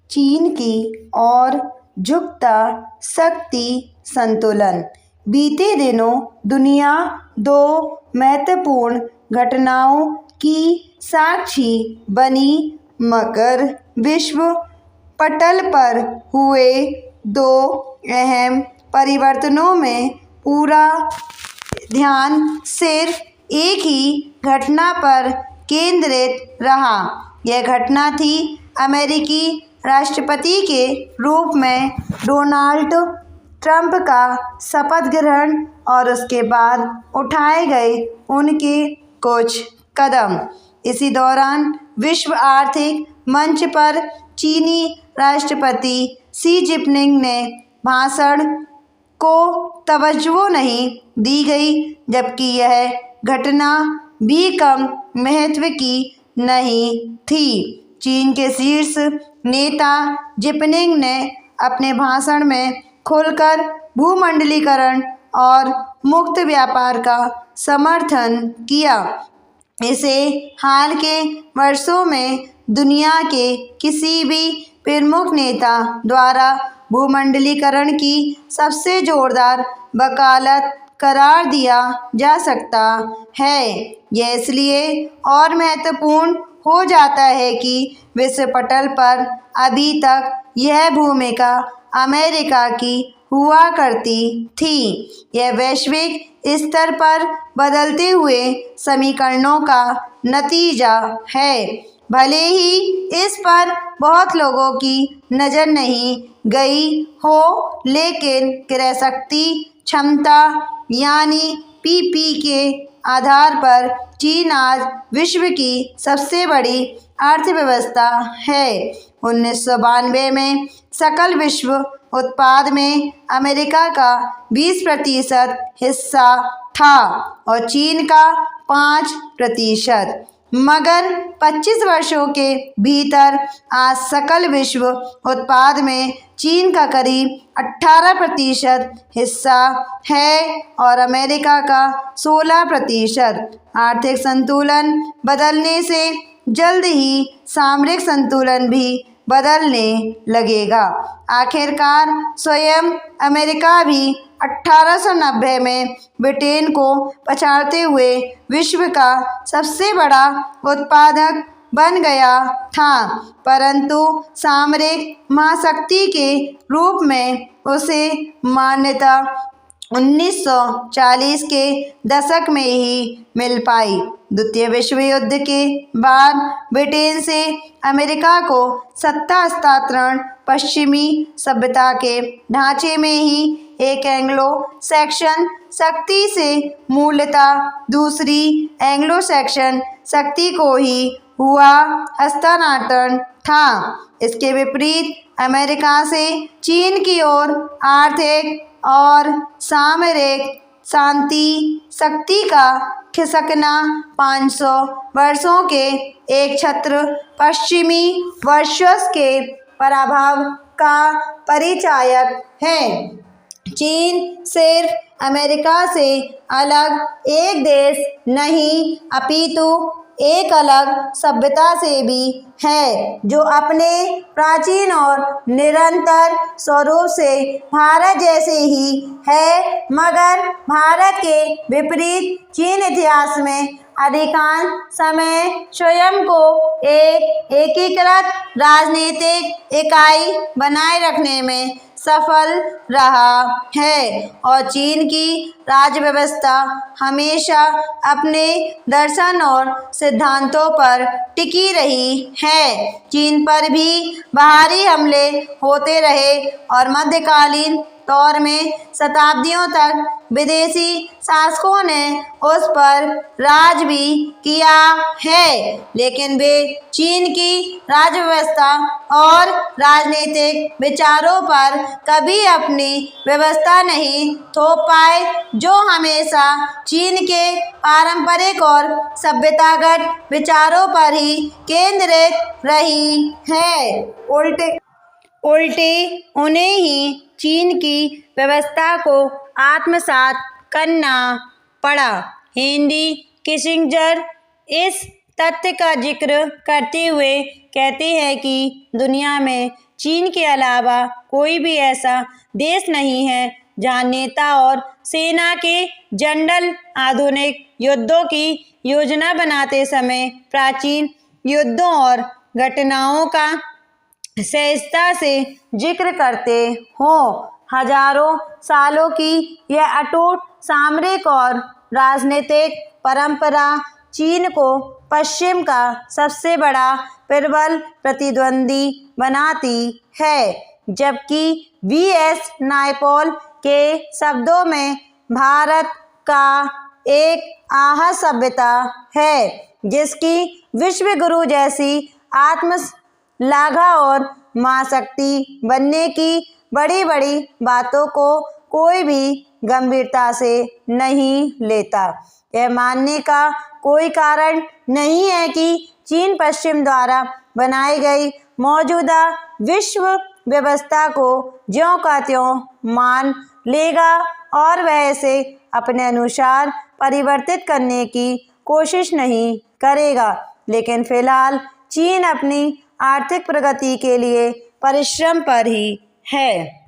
चीन की ओर झुकता शक्ति संतुलन। बीते दिनों दुनिया दो महत्वपूर्ण घटनाओं की साक्षी बनी, मगर विश्व पटल पर हुए दो अहम परिवर्तनों में पूरा ध्यान सिर्फ एक ही घटना पर केंद्रित रहा। यह घटना थी अमेरिकी राष्ट्रपति के रूप में डोनाल्ड ट्रंप का शपथ ग्रहण और उसके बाद उठाए गए उनके कुछ कदम। इसी दौरान विश्व आर्थिक मंच पर चीनी राष्ट्रपति शी जिनपिंग ने भाषण को तवज्जो नहीं दी गई, जबकि यह घटना भी कम महत्व की नहीं थी। चीन के शीर्ष नेता जिनपिंग ने अपने भाषण में खुलकर भूमंडलीकरण और मुक्त व्यापार का समर्थन किया। इसे हाल के वर्षों में दुनिया के किसी भी प्रमुख नेता द्वारा भूमंडलीकरण की सबसे जोरदार वकालत करार दिया जा सकता है। यह इसलिए और महत्वपूर्ण हो जाता है कि विश्व पटल पर अभी तक यह भूमिका अमेरिका की हुआ करती थी। यह वैश्विक स्तर पर बदलते हुए समीकरणों का नतीजा है। भले ही इस पर बहुत लोगों की नज़र नहीं गई हो, लेकिन क्रय शक्ति क्षमता यानी पीपी के आधार पर चीन आज विश्व की सबसे बड़ी अर्थव्यवस्था है। 1992 में सकल विश्व उत्पाद में अमेरिका का 20% हिस्सा था और चीन का 5%, मगर 25 वर्षों के भीतर आज सकल विश्व उत्पाद में चीन का करीब 18% हिस्सा है और अमेरिका का 16%। आर्थिक संतुलन बदलने से जल्द ही सामरिक संतुलन भी बदलने लगेगा। आखिरकार स्वयं अमेरिका भी 1890 में ब्रिटेन को पछाड़ते हुए विश्व का सबसे बड़ा उत्पादक बन गया था, परंतु सामरिक महाशक्ति के रूप में उसे मान्यता 1940 के दशक में ही मिल पाई। द्वितीय विश्व युद्ध के बाद ब्रिटेन से अमेरिका को सत्ता हस्तांतरण पश्चिमी सभ्यता के ढांचे में ही एक एंग्लो सैक्सन शक्ति से मूलतः दूसरी एंग्लो सैक्सन शक्ति को ही हुआ हस्तांतरण था। इसके विपरीत अमेरिका से चीन की ओर आर्थिक और सामरिक शांति शक्ति का खिसकना 500 वर्षों के एक छत्र पश्चिमी वर्चस्व के पराभव का परिचायक है। चीन सिर्फ अमेरिका से अलग एक देश नहीं, अपितु एक अलग सभ्यता से भी है, जो अपने प्राचीन और निरंतर स्वरूप से भारत जैसे ही है, मगर भारत के विपरीत चीन इतिहास में अधिकांश समय स्वयं को एक एकीकृत राजनीतिक इकाई बनाए रखने में सफल रहा है और चीन की राज्य व्यवस्था हमेशा अपने दर्शन और सिद्धांतों पर टिकी रही है। चीन पर भी बाहरी हमले होते रहे और मध्यकालीन दौर में शताब्दियों तक विदेशी शासकों ने उस पर राज भी किया है, लेकिन वे चीन की राज्य व्यवस्था और राजनीतिक विचारों पर कभी अपनी व्यवस्था नहीं थोप पाए, जो हमेशा चीन के पारंपरिक और सभ्यतागत विचारों पर ही केंद्रित रही है। उल्टे उन्हें ही चीन की व्यवस्था को आत्मसात करना पड़ा। हेनरी किसिंजर इस तथ्य का जिक्र करते हुए कहते हैं कि दुनिया में चीन के अलावा कोई भी ऐसा देश नहीं है जहां नेता और सेना के जनरल आधुनिक युद्धों की योजना बनाते समय प्राचीन युद्धों और घटनाओं का सहजता से जिक्र करते हों। हजारों सालों की यह अटूट सामरिक और राजनीतिक परंपरा चीन को पश्चिम का सबसे बड़ा प्रबल प्रतिद्वंदी बनाती है, जबकि वी.एस. नायपॉल के शब्दों में भारत का एक आह सभ्यता है जिसकी विश्व गुरु जैसी आत्मश्लाघा और महाशक्ति बनने की बड़ी बड़ी बातों को कोई भी गंभीरता से नहीं लेता। यह मानने का कोई कारण नहीं है कि चीन पश्चिम द्वारा बनाई गई मौजूदा विश्व व्यवस्था को ज्यों का त्यों मान लेगा और वह इसे अपने अनुसार परिवर्तित करने की कोशिश नहीं करेगा। लेकिन फिलहाल चीन अपनी आर्थिक प्रगति के लिए परिश्रम पर ही है।